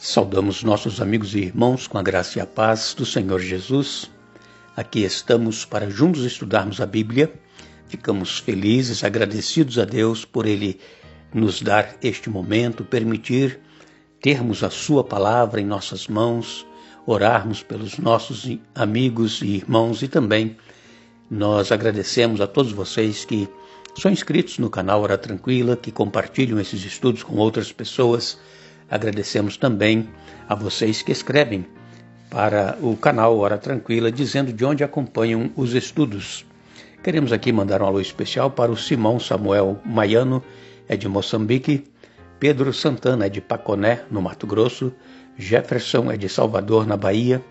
Saudamos nossos amigos e irmãos com a graça e a paz do Senhor Jesus. Aqui estamos para juntos estudarmos a Bíblia. Ficamos felizes, agradecidos a Deus por Ele nos dar este momento, permitir termos a Sua palavra em nossas mãos, orarmos pelos nossos amigos e irmãos e também nós agradecemos a todos vocês que são inscritos no canal Hora Tranquila, que compartilham esses estudos com outras pessoas. Agradecemos também a vocês que escrevem para o canal Hora Tranquila, dizendo de onde acompanham os estudos. Queremos aqui mandar um alô especial para o Simão Samuel Maiano, é de Moçambique, Pedro Santana é de Paconé, no Mato Grosso, Jefferson é de Salvador, na Bahia,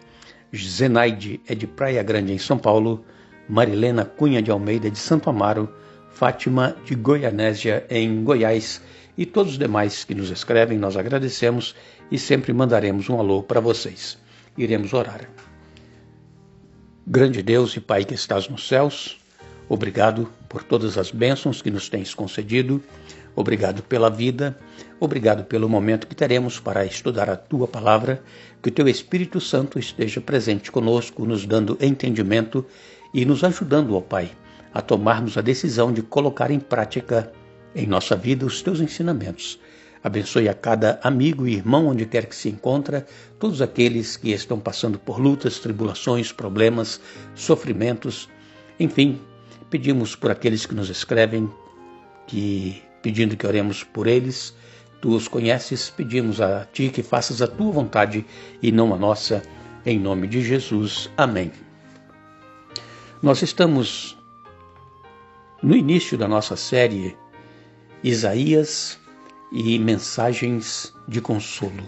Zenaide é de Praia Grande, em São Paulo, Marilena Cunha de Almeida, de Santo Amaro, Fátima de Goianésia, em Goiás, e todos os demais que nos escrevem, nós agradecemos e sempre mandaremos um alô para vocês. Iremos orar. Grande Deus e Pai que estás nos céus, obrigado por todas as bênçãos que nos tens concedido, obrigado pela vida, obrigado pelo momento que teremos para estudar a Tua Palavra, que o Teu Espírito Santo esteja presente conosco, nos dando entendimento e nos ajudando, ó Pai, a tomarmos a decisão de colocar em prática em nossa vida os Teus ensinamentos. Abençoe a cada amigo e irmão onde quer que se encontre, todos aqueles que estão passando por lutas, tribulações, problemas, sofrimentos. Enfim, pedimos por aqueles que nos escrevem, pedindo que oremos por eles. Tu os conheces, pedimos a Ti que faças a Tua vontade e não a nossa, em nome de Jesus. Amém. Nós estamos no início da nossa série Isaías e mensagens de consolo.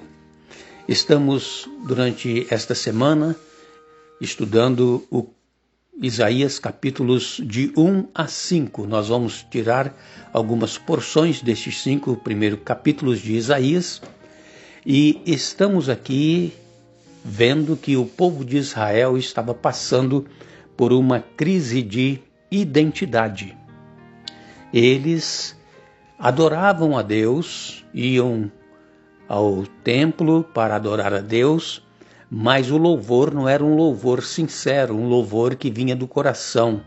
Estamos, durante esta semana, estudando o Isaías capítulos de 1 a 5. Nós vamos tirar algumas porções destes 5 primeiros capítulos de Isaías e estamos aqui vendo que o povo de Israel estava passando por uma crise de identidade. Eles adoravam a Deus, iam ao templo para adorar a Deus, mas o louvor não era um louvor sincero, um louvor que vinha do coração.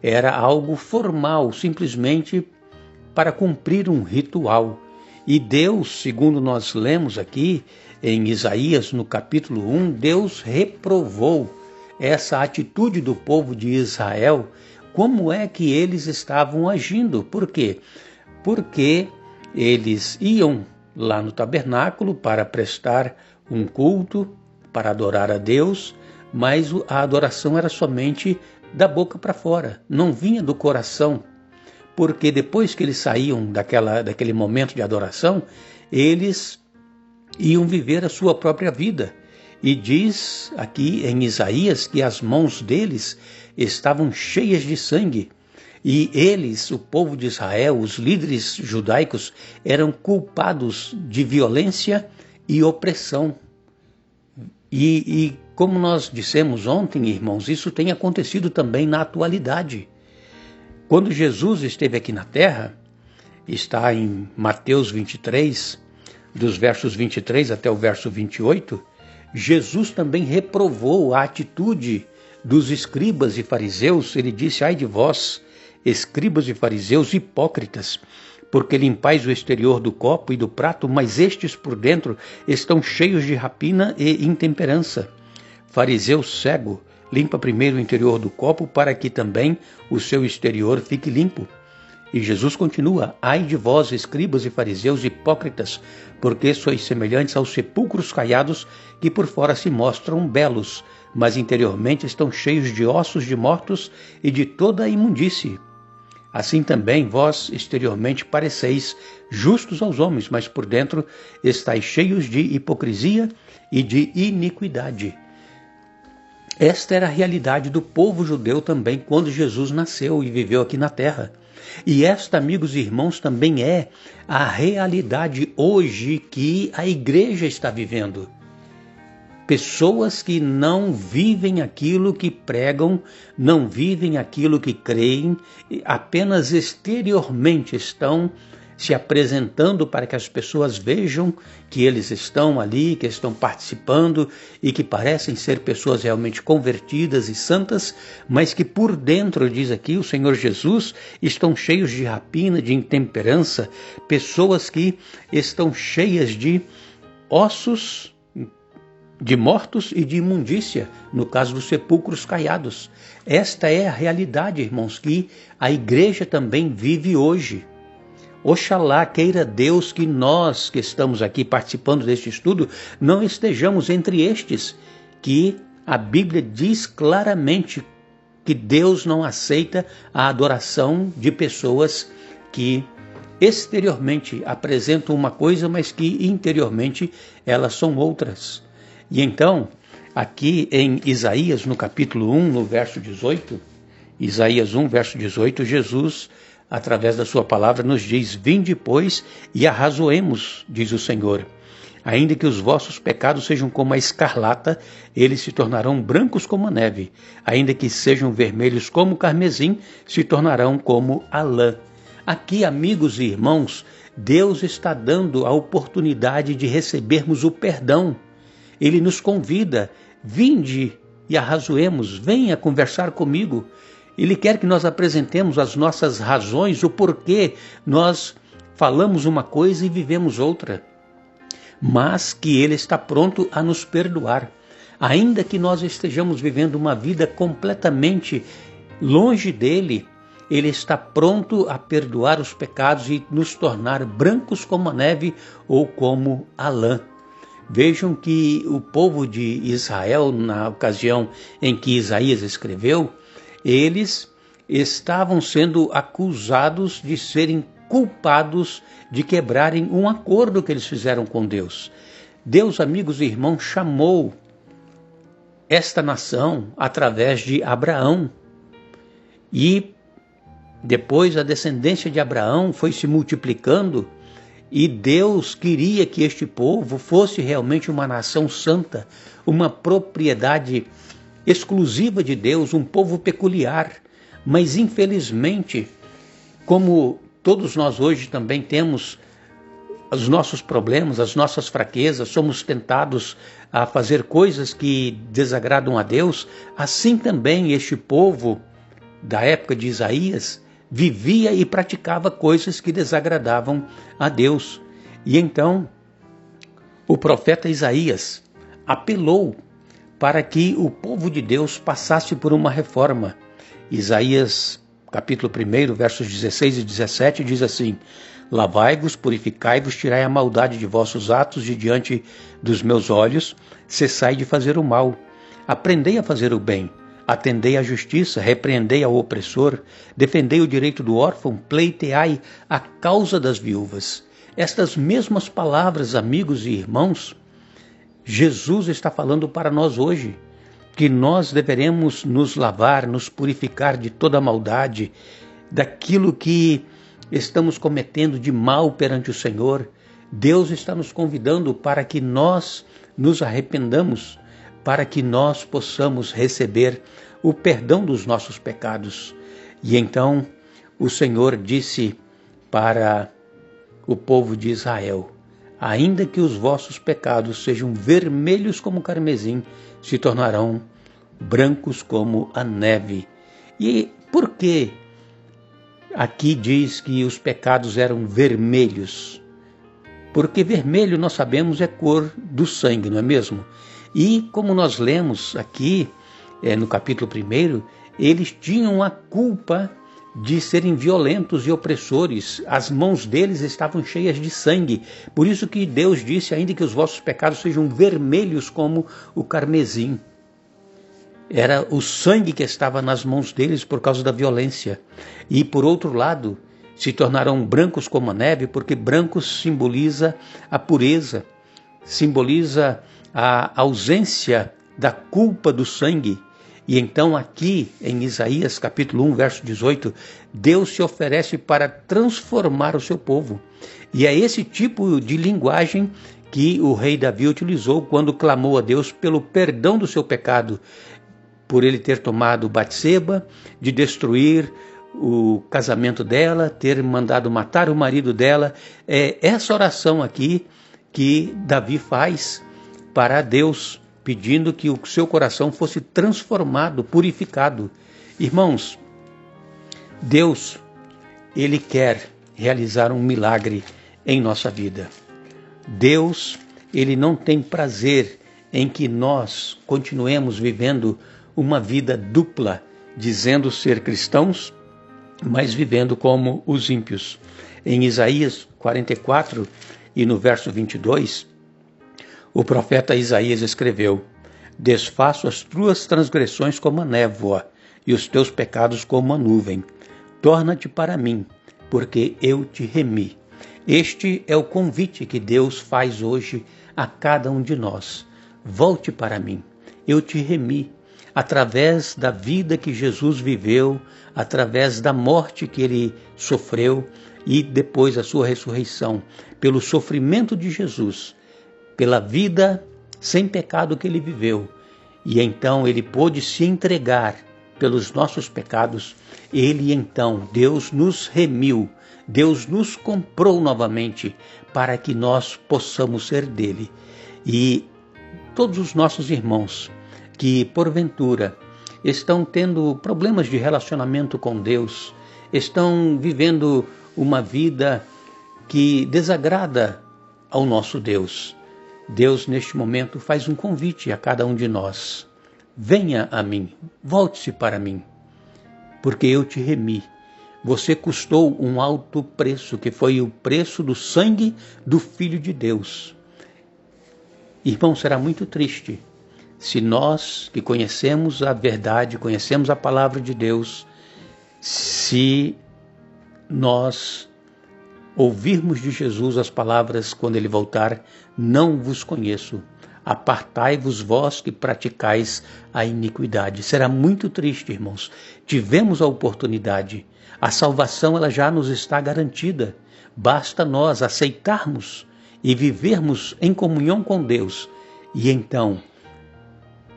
Era algo formal, simplesmente para cumprir um ritual. E Deus, segundo nós lemos aqui em Isaías, no capítulo 1, Deus reprovou essa atitude do povo de Israel. Como é que eles estavam agindo? Por quê? Porque eles iam lá no tabernáculo para prestar um culto, para adorar a Deus, mas a adoração era somente da boca para fora, não vinha do coração, porque depois que eles saíam daquele momento de adoração, eles iam viver a sua própria vida. E diz aqui em Isaías que as mãos deles estavam cheias de sangue. E eles, o povo de Israel, os líderes judaicos, eram culpados de violência e opressão. E como nós dissemos ontem, irmãos, isso tem acontecido também na atualidade. Quando Jesus esteve aqui na terra, está em Mateus 23, dos versos 23 até o verso 28, Jesus também reprovou a atitude dos escribas e fariseus. Ele disse: ai de vós, escribas e fariseus hipócritas, porque limpais o exterior do copo e do prato, mas estes por dentro estão cheios de rapina e intemperança. Fariseu cego, limpa primeiro o interior do copo, para que também o seu exterior fique limpo. E Jesus continua: ai de vós, escribas e fariseus hipócritas, porque sois semelhantes aos sepulcros caiados, que por fora se mostram belos, mas interiormente estão cheios de ossos de mortos e de toda a imundície. Assim também vós exteriormente pareceis justos aos homens, mas por dentro estáis cheios de hipocrisia e de iniquidade. Esta era a realidade do povo judeu também quando Jesus nasceu e viveu aqui na terra. E esta, amigos e irmãos, também é a realidade hoje que a igreja está vivendo. Pessoas que não vivem aquilo que pregam, não vivem aquilo que creem, apenas exteriormente estão se apresentando para que as pessoas vejam que eles estão ali, que estão participando e que parecem ser pessoas realmente convertidas e santas, mas que por dentro, diz aqui o Senhor Jesus, estão cheios de rapina, de intemperança, pessoas que estão cheias de ossos de mortos e de imundícia, no caso dos sepulcros caiados. Esta é a realidade, irmãos, que a igreja também vive hoje. Oxalá queira Deus que nós que estamos aqui participando deste estudo não estejamos entre estes, que a Bíblia diz claramente que Deus não aceita a adoração de pessoas que exteriormente apresentam uma coisa, mas que interiormente elas são outras. E então, aqui em Isaías, no capítulo 1, no verso 18, Isaías 1, verso 18, Jesus, através da sua palavra, nos diz: vinde, pois, e arrazoemos, diz o Senhor. Ainda que os vossos pecados sejam como a escarlata, eles se tornarão brancos como a neve. Ainda que sejam vermelhos como o carmesim, se tornarão como a lã. Aqui, amigos e irmãos, Deus está dando a oportunidade de recebermos o perdão. Ele nos convida: vinde e arrazoemos, venha conversar comigo. Ele quer que nós apresentemos as nossas razões, o porquê nós falamos uma coisa e vivemos outra. Mas que Ele está pronto a nos perdoar. Ainda que nós estejamos vivendo uma vida completamente longe dEle, Ele está pronto a perdoar os pecados e nos tornar brancos como a neve ou como a lã. Vejam que o povo de Israel, na ocasião em que Isaías escreveu, eles estavam sendo acusados de serem culpados de quebrarem um acordo que eles fizeram com Deus. Deus, amigos e irmãos, chamou esta nação através de Abraão. E depois a descendência de Abraão foi se multiplicando. E Deus queria que este povo fosse realmente uma nação santa, uma propriedade exclusiva de Deus, um povo peculiar. Mas infelizmente, como todos nós hoje também temos os nossos problemas, as nossas fraquezas, somos tentados a fazer coisas que desagradam a Deus, assim também este povo da época de Isaías vivia e praticava coisas que desagradavam a Deus. E então, o profeta Isaías apelou para que o povo de Deus passasse por uma reforma. Isaías, capítulo 1, versos 16 e 17, diz assim: lavai-vos, purificai-vos, tirai a maldade de vossos atos de diante dos meus olhos, cessai de fazer o mal, aprendei a fazer o bem, atendei à justiça, repreendei ao opressor, defendei o direito do órfão, pleiteai a causa das viúvas. Estas mesmas palavras, amigos e irmãos, Jesus está falando para nós hoje, que nós deveremos nos lavar, nos purificar de toda a maldade, daquilo que estamos cometendo de mal perante o Senhor. Deus está nos convidando para que nós nos arrependamos, para que nós possamos receber o perdão dos nossos pecados. E então o Senhor disse para o povo de Israel: ainda que os vossos pecados sejam vermelhos como o carmesim, se tornarão brancos como a neve. E por que aqui diz que os pecados eram vermelhos? Porque vermelho, nós sabemos, é cor do sangue, não é mesmo? E como nós lemos aqui, no capítulo 1, eles tinham a culpa de serem violentos e opressores. As mãos deles estavam cheias de sangue. Por isso que Deus disse: ainda que os vossos pecados sejam vermelhos como o carmesim. Era o sangue que estava nas mãos deles por causa da violência. E por outro lado, se tornarão brancos como a neve, porque branco simboliza a pureza, simboliza a ausência da culpa do sangue. E então aqui em Isaías capítulo 1, verso 18, Deus se oferece para transformar o seu povo. E é esse tipo de linguagem que o rei Davi utilizou quando clamou a Deus pelo perdão do seu pecado, por ele ter tomado Batseba, de destruir o casamento dela, ter mandado matar o marido dela. É essa oração aqui que Davi faz para Deus, pedindo que o seu coração fosse transformado, purificado. Irmãos, Deus, Ele quer realizar um milagre em nossa vida. Deus, Ele não tem prazer em que nós continuemos vivendo uma vida dupla, dizendo ser cristãos, mas vivendo como os ímpios. Em Isaías 44 e no verso 22, o profeta Isaías escreveu: desfaço as tuas transgressões como a névoa e os teus pecados como a nuvem. Torna-te para mim, porque eu te remi. Este é o convite que Deus faz hoje a cada um de nós. Volte para mim, eu te remi. Através da vida que Jesus viveu, através da morte que Ele sofreu e depois a sua ressurreição, pelo sofrimento de Jesus, pela vida sem pecado que Ele viveu, e então Ele pôde se entregar pelos nossos pecados. Ele então, Deus nos remiu, Deus nos comprou novamente para que nós possamos ser dele. E todos os nossos irmãos que porventura estão tendo problemas de relacionamento com Deus, estão vivendo uma vida que desagrada ao nosso Deus, Deus neste momento faz um convite a cada um de nós. Venha a mim, volte-se para mim, porque eu te remi. Você custou um alto preço, que foi o preço do sangue do Filho de Deus. Irmão, será muito triste se nós que conhecemos a verdade, conhecemos a palavra de Deus, se nós ouvirmos de Jesus as palavras quando Ele voltar: não vos conheço, apartai-vos vós que praticais a iniquidade. Será muito triste, irmãos. Tivemos a oportunidade, a salvação ela já nos está garantida. Basta nós aceitarmos e vivermos em comunhão com Deus. E então,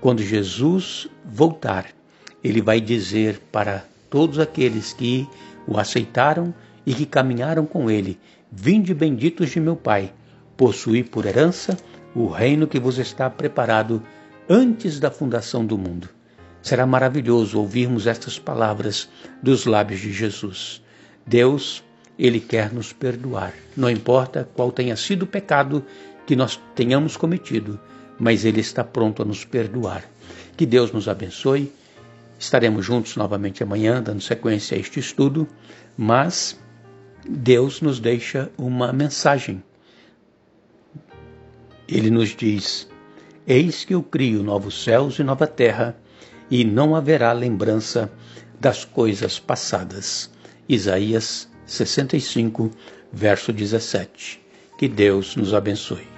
quando Jesus voltar, Ele vai dizer para todos aqueles que o aceitaram e que caminharam com Ele: vinde benditos de meu Pai, possuí por herança o reino que vos está preparado antes da fundação do mundo. Será maravilhoso ouvirmos estas palavras dos lábios de Jesus. Deus, Ele quer nos perdoar. Não importa qual tenha sido o pecado que nós tenhamos cometido, mas Ele está pronto a nos perdoar. Que Deus nos abençoe. Estaremos juntos novamente amanhã, dando sequência a este estudo, mas Deus nos deixa uma mensagem. Ele nos diz: eis que eu crio novos céus e nova terra, e não haverá lembrança das coisas passadas. Isaías 65, verso 17. Que Deus nos abençoe.